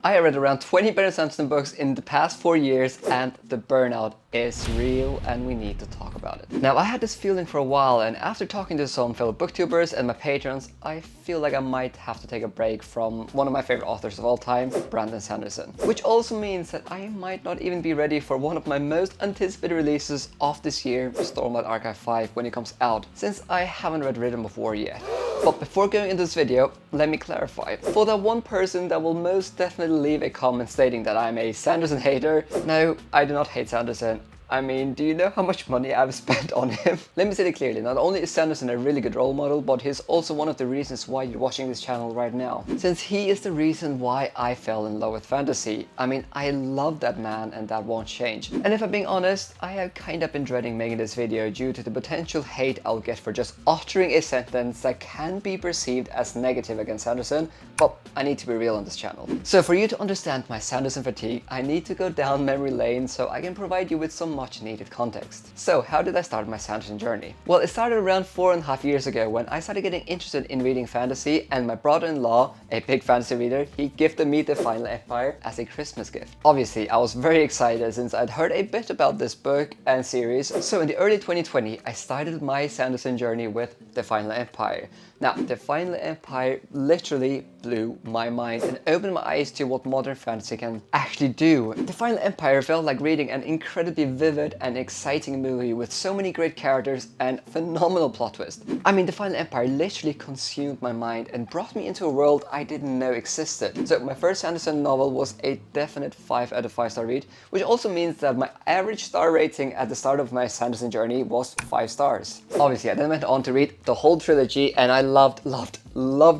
I have read around 20 Brandon Sanderson books in the past 4 years, and the burnout is real and we need to talk about it. Now, I had this feeling for a while, and after talking to some fellow booktubers and my patrons, I feel like I might have to take a break from one of my favorite authors of all time, Brandon Sanderson. Which also means that I might not even be ready for one of my most anticipated releases of this year, Stormlight Archive 5, when it comes out, since I haven't read Rhythm of War yet. But before going into this video, let me clarify. For that one person that will most definitely leave a comment stating that I'm a Sanderson hater, no, I do not hate Sanderson. I mean, do you know how much money I've spent on him? Let me say it clearly, not only is Sanderson a really good role model, but he's also one of the reasons why you're watching this channel right now. Since he is the reason why I fell in love with fantasy. I mean, I love that man and that won't change. And if I'm being honest, I have kind of been dreading making this video due to the potential hate I'll get for just uttering a sentence that can be perceived as negative against Sanderson, but I need to be real on this channel. So for you to understand my Sanderson fatigue, I need to go down memory lane so I can provide you with some much needed context. So how did I start my Sanderson journey? Well, it started around 4.5 years ago when I started getting interested in reading fantasy, and my brother-in-law, a big fantasy reader, he gifted me The Final Empire as a Christmas gift. Obviously, I was very excited since I'd heard a bit about this book and series, so in the early 2020, I started my Sanderson journey with The Final Empire. Now, The Final Empire literally blew my mind and opened my eyes to what modern fantasy can actually do. The Final Empire felt like reading an incredibly vivid and exciting movie with so many great characters and phenomenal plot twists. I mean, The Final Empire literally consumed my mind and brought me into a world I didn't know existed. So my first Sanderson novel was a definite 5 out of 5 star read, which also means that my average star rating at the start of my Sanderson journey was 5 stars. Obviously, I then went on to read the whole trilogy, and I loved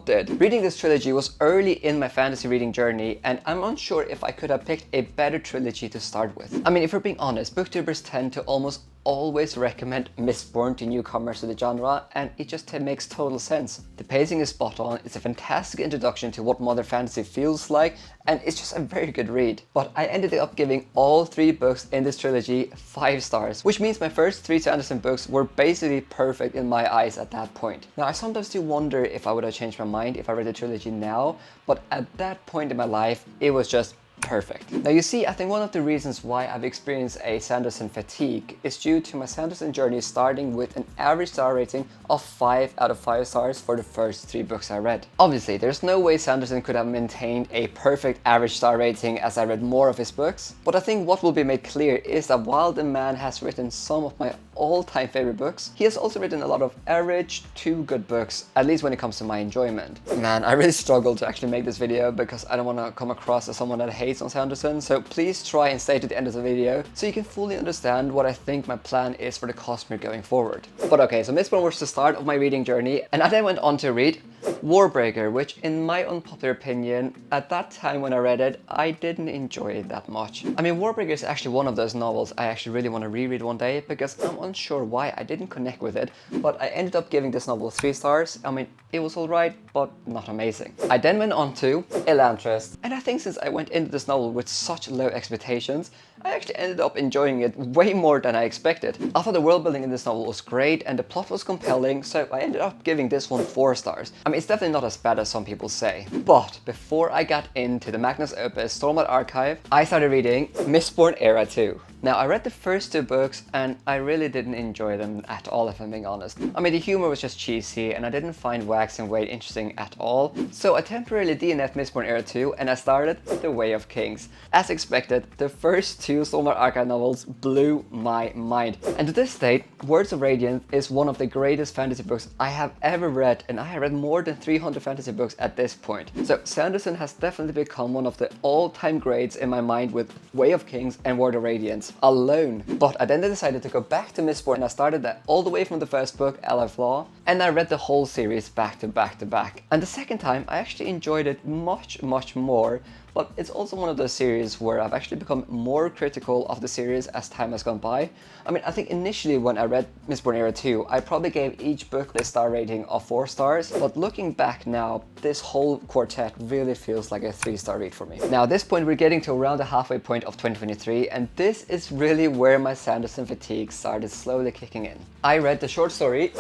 it. Reading this trilogy was early in my fantasy reading journey, and I'm unsure if I could have picked a better trilogy to start with. I mean, if we're being honest, booktubers tend to almost always recommend Mistborn to newcomers to the genre, and it just makes total sense. The pacing is spot on, it's a fantastic introduction to what modern fantasy feels like, and it's just a very good read. But I ended up giving all 3 books in this trilogy 5 stars, which means my first 3 Sanderson books were basically perfect in my eyes at that point. Now, I sometimes do wonder if I would have changed my mind if I read the trilogy now, but at that point in my life, it was just perfect. Now, you see, I think one of the reasons why I've experienced a Sanderson fatigue is due to my Sanderson journey starting with an average star rating of 5 out of 5 stars for the first 3 books I read. Obviously, there's no way Sanderson could have maintained a perfect average star rating as I read more of his books, but I think what will be made clear is that while the man has written some of my all-time favorite books, he has also written a lot of average to good books, at least when it comes to my enjoyment. Man, I really struggled to actually make this video because I don't want to come across as someone that hates on Sanderson, so please try and stay to the end of the video so you can fully understand what I think my plan is for the Cosmere going forward. But okay, so Mistborn was the start of my reading journey, and I then went on to read Warbreaker, which in my unpopular opinion, at that time when I read it, I didn't enjoy it that much. I mean, Warbreaker is actually one of those novels I actually really want to reread one day because I'm unsure why I didn't connect with it, but I ended up giving this novel 3 stars. I mean, it was alright, but not amazing. I then went on to Elantris, and I think since I went into this novel with such low expectations, I actually ended up enjoying it way more than I expected. I thought the world building in this novel was great and the plot was compelling, so I ended up giving this one 4 stars. I mean, it's definitely not as bad as some people say. But before I got into the Magnus Opus Stormlight Archive, I started reading Mistborn Era 2. Now, I read the first 2 books and I really didn't enjoy them at all, if I'm being honest. I mean, the humor was just cheesy and I didn't find Wax and Wade interesting at all. So I temporarily DNF'd Mistborn Era 2 and I started The Way of Kings. As expected, the first 2 Stormlight Archive novels blew my mind. And to this date, Words of Radiance is one of the greatest fantasy books I have ever read, and I have read more than 300 fantasy books at this point. So Sanderson has definitely become one of the all-time greats in my mind with Way of Kings and Word of Radiance alone. But I then decided to go back to Mistborn, and I started that all the way from the first book, LOVE Law, and I read the whole series back to back to back. And the second time, I actually enjoyed it much more, but it's also one of those series where I've actually become more critical of the series as time has gone by. I mean, I think initially when I read Mistborn Era 2, I probably gave each book a star rating of 4 stars, but looking back now, this whole quartet really feels like a 3-star read for me. Now, at this point, we're getting to around the halfway point of 2023, and this is really where my Sanderson fatigue started slowly kicking in. I read the short story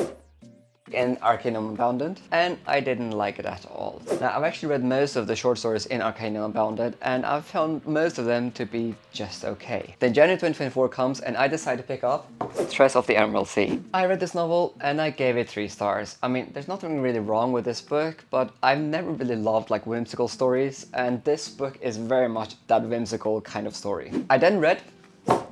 in Arcanum Unbounded, and I didn't like it at all. Now, I've actually read most of the short stories in Arcanum Unbounded, and I've found most of them to be just okay. Then January 2024 comes, and I decide to pick up Threats of the Emerald Sea. I read this novel, and I gave it 3 stars. I mean, there's nothing really wrong with this book, but I've never really loved like whimsical stories, and this book is very much that whimsical kind of story. I then read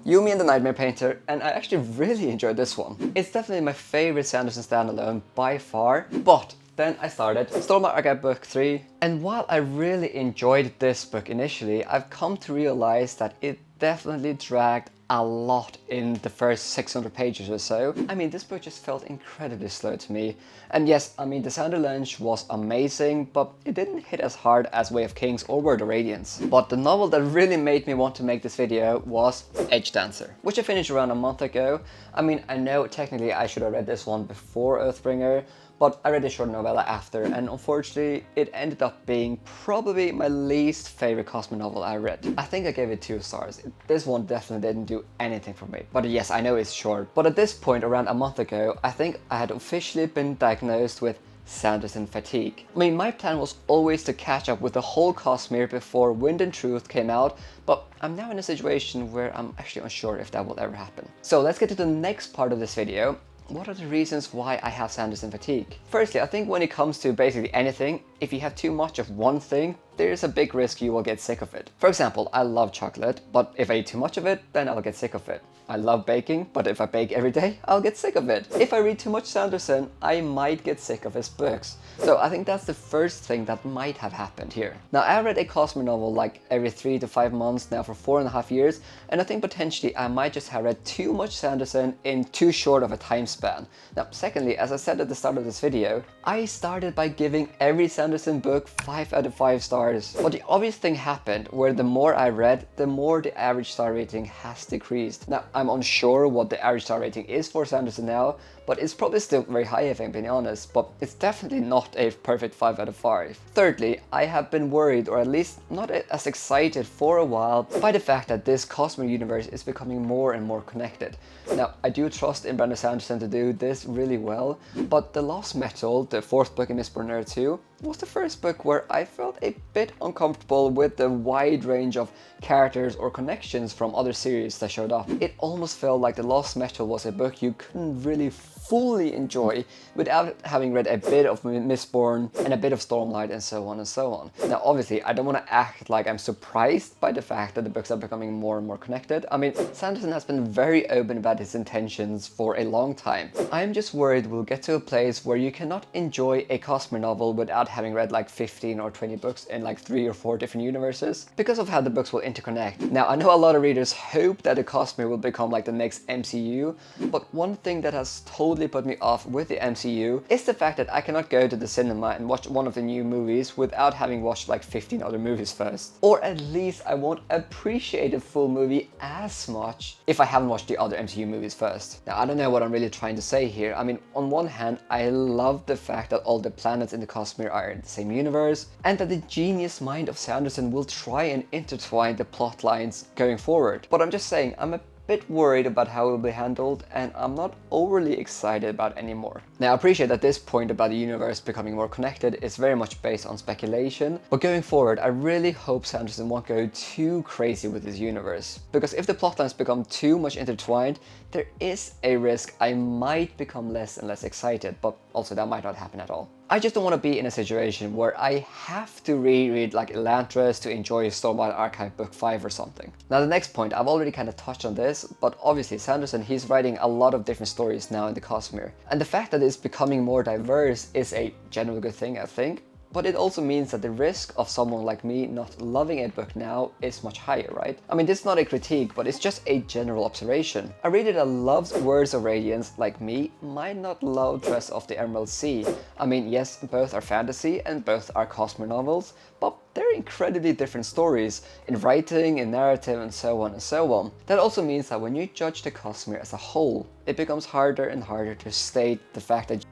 Yumi and the Nightmare Painter, and I actually really enjoyed this one. It's definitely my favorite Sanderson standalone by far, but then I started Stormlight Archive Book 3, and while I really enjoyed this book initially, I've come to realize that it definitely dragged a lot in the first 600 pages or so. I mean, this book just felt incredibly slow to me. And yes, I mean, the sound launch was amazing, but it didn't hit as hard as Way of Kings or Word of Radiance. But the novel that really made me want to make this video was Edge Dancer, which I finished around a month ago. I mean, I know technically I should have read this one before Oathbringer, but I read the short novella after, and unfortunately it ended up being probably my least favorite Cosmere novel I read. I think I gave it 2 stars. This one definitely didn't do anything for me. But yes, I know it's short. But at this point, around a month ago, I think I had officially been diagnosed with Sanderson fatigue. I mean, my plan was always to catch up with the whole Cosmere before Wind and Truth came out, but I'm now in a situation where I'm actually unsure if that will ever happen. So let's get to the next part of this video. What are the reasons why I have Sanderson fatigue? Firstly, I think when it comes to basically anything, if you have too much of one thing, there's a big risk you will get sick of it. For example, I love chocolate, but if I eat too much of it, then I'll get sick of it. I love baking, but if I bake every day, I'll get sick of it. If I read too much Sanderson, I might get sick of his books. So I think that's the first thing that might have happened here. Now, I read a Cosmere novel like every 3 to 5 months now for 4.5 years, and I think potentially I might just have read too much Sanderson in too short of a time span. Now, secondly, as I said at the start of this video, I started by giving every Sanderson book 5 out of 5 stars. But the obvious thing happened where the more I read, the more the average star rating has decreased. Now, I'm unsure what the average star rating is for Sanderson now, but it's probably still very high if I'm being honest, but it's definitely not a perfect 5 out of 5. Thirdly, I have been worried, or at least not as excited for a while, by the fact that this Cosmere universe is becoming more and more connected. Now, I do trust in Brandon Sanderson to do this really well, but The Lost Metal, the 4th book in Miss Burnout 2, was the first book where I felt a bit uncomfortable with the wide range of characters or connections from other series that showed up. It almost felt like The Lost Metal was a book you couldn't really fully enjoy without having read a bit of Mistborn and a bit of Stormlight and so on and so on. Now, obviously, I don't want to act like I'm surprised by the fact that the books are becoming more and more connected. I mean, Sanderson has been very open about his intentions for a long time. I'm just worried we'll get to a place where you cannot enjoy a Cosmere novel without having read like 15 or 20 books in like 3 or 4 different universes because of how the books will interconnect. Now, I know a lot of readers hope that the Cosmere will become like the next MCU, but one thing that has totally put me off with the MCU is the fact that I cannot go to the cinema and watch one of the new movies without having watched like 15 other movies first. Or at least I won't appreciate the full movie as much if I haven't watched the other MCU movies first. Now, I don't know what I'm really trying to say here. I mean, on one hand, I love the fact that all the planets in the Cosmere are in the same universe, and that the genius mind of Sanderson will try and intertwine the plot lines going forward. But I'm just saying, I'm a bit worried about how it will be handled, and I'm not overly excited about it anymore. Now, I appreciate that this point about the universe becoming more connected is very much based on speculation, but going forward, I really hope Sanderson won't go too crazy with his universe, because if the plotlines become too much intertwined, there is a risk I might become less and less excited, but also that might not happen at all. I just don't want to be in a situation where I have to reread like Elantris to enjoy Stormlight Archive Book 5 or something. Now, the next point, I've already kind of touched on this, but obviously Sanderson, he's writing a lot of different stories now in the Cosmere. And the fact that it's becoming more diverse is a general good thing, I think. But it also means that the risk of someone like me not loving a book now is much higher, right? I mean, this is not a critique, but it's just a general observation. A reader that loves Words of Radiance, like me, might not love Threats of the Emerald Sea. I mean, yes, both are fantasy and both are Cosmere novels, but they're incredibly different stories in writing, in narrative, and so on and so on. That also means that when you judge the Cosmere as a whole, it becomes harder and harder to state the fact that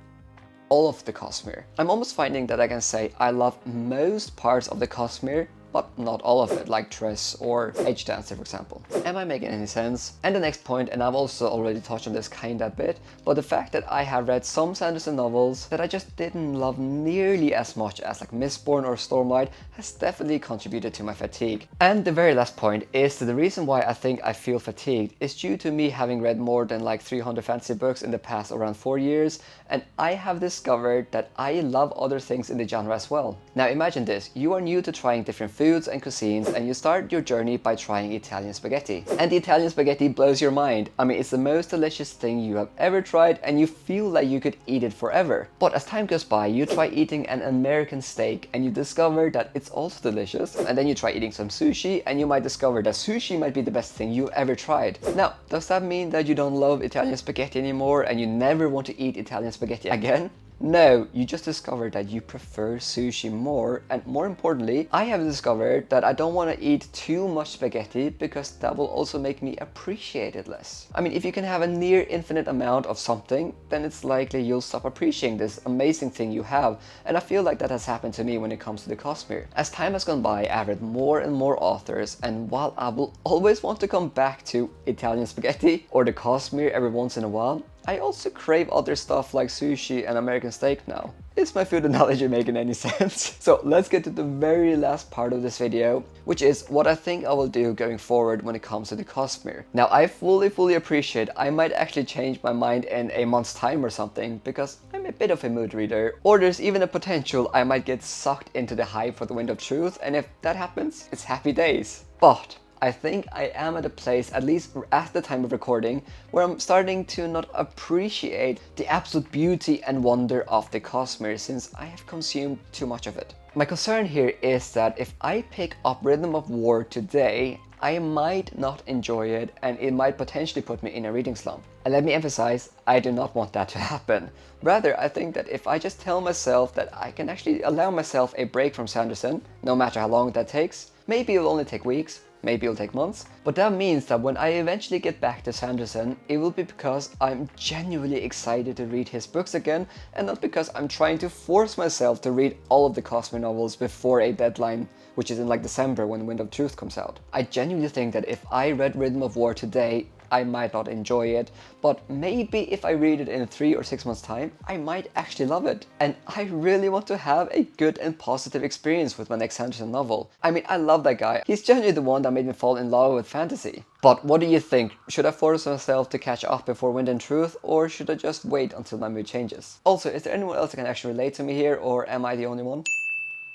all of the Cosmere. I'm almost finding that I can say I love most parts of the Cosmere but not all of it, like Dress or H-Dancer, for example. Am I making any sense? And the next point, and I've also already touched on this kinda bit, but the fact that I have read some Sanderson novels that I just didn't love nearly as much as like Mistborn or Stormlight has definitely contributed to my fatigue. And the very last point is that the reason why I think I feel fatigued is due to me having read more than like 300 fantasy books in the past around 4 years, and I have discovered that I love other things in the genre as well. Now imagine this, you are new to trying different foods and cuisines, and you start your journey by trying Italian spaghetti. And the Italian spaghetti blows your mind. I mean, it's the most delicious thing you have ever tried, and you feel like you could eat it forever. But as time goes by, you try eating an American steak and you discover that it's also delicious, and then you try eating some sushi and you might discover that sushi might be the best thing you ever tried. Now, does that mean that you don't love Italian spaghetti anymore and you never want to eat Italian spaghetti again? No, you just discovered that you prefer sushi more, and more importantly, I have discovered that I don't want to eat too much spaghetti because that will also make me appreciate it less. I mean, if you can have a near infinite amount of something, then it's likely you'll stop appreciating this amazing thing you have, and I feel like that has happened to me when it comes to the Cosmere. As time has gone by, I've read more and more authors, and while I will always want to come back to Italian spaghetti or the Cosmere every once in a while, I also crave other stuff like sushi and American steak now. Is my food analogy making any sense? So let's get to the very last part of this video, which is what I think I will do going forward when it comes to the Cosmere. Now I fully appreciate I might actually change my mind in a month's time or something, because I'm a bit of a mood reader, or there's even a potential I might get sucked into the hype for the Wind of Truth, and if that happens, it's happy days. But I think I am at a place, at least at the time of recording, where I'm starting to not appreciate the absolute beauty and wonder of the Cosmere since I have consumed too much of it. My concern here is that if I pick up Rhythm of War today, I might not enjoy it and it might potentially put me in a reading slump. And let me emphasize, I do not want that to happen. Rather, I think that if I just tell myself that I can actually allow myself a break from Sanderson, no matter how long that takes, maybe it'll only take weeks, maybe it'll take months, but that means that when I eventually get back to Sanderson, it will be because I'm genuinely excited to read his books again, and not because I'm trying to force myself to read all of the Cosmere novels before a deadline, which is in like December when Wind of Truth comes out. I genuinely think that if I read Rhythm of War today, I might not enjoy it, but maybe if I read it in 3 or 6 months time, I might actually love it. And I really want to have a good and positive experience with my next Sanderson novel. I mean, I love that guy. He's genuinely the one that made me fall in love with fantasy. But what do you think? Should I force myself to catch up before Wind and Truth, or should I just wait until my mood changes? Also, is there anyone else that can actually relate to me here, or am I the only one?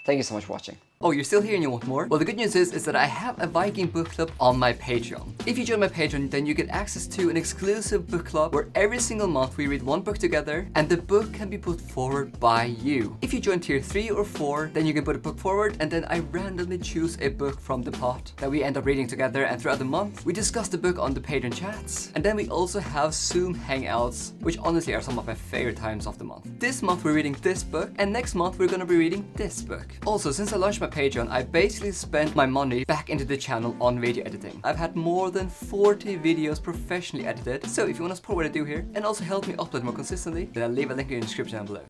Thank you so much for watching. Oh, you're still here and you want more? Well, the good news is that I have a Viking book club on my Patreon. If you join my Patreon, then you get access to an exclusive book club where every single month we read one book together and the book can be put forward by you. If you join tier 3 or 4, then you can put a book forward and then I randomly choose a book from the pot that we end up reading together, and throughout the month we discuss the book on the Patreon chats, and then we also have Zoom hangouts, which honestly are some of my favorite times of the month. This month we're reading this book, and next month we're gonna be reading this book. Also, since I launched my Patreon, I basically spent my money back into the channel on video editing. I've had more than 40 videos professionally edited, so if you want to support what I do here and also help me upload more consistently, then I'll leave a link in the description down below.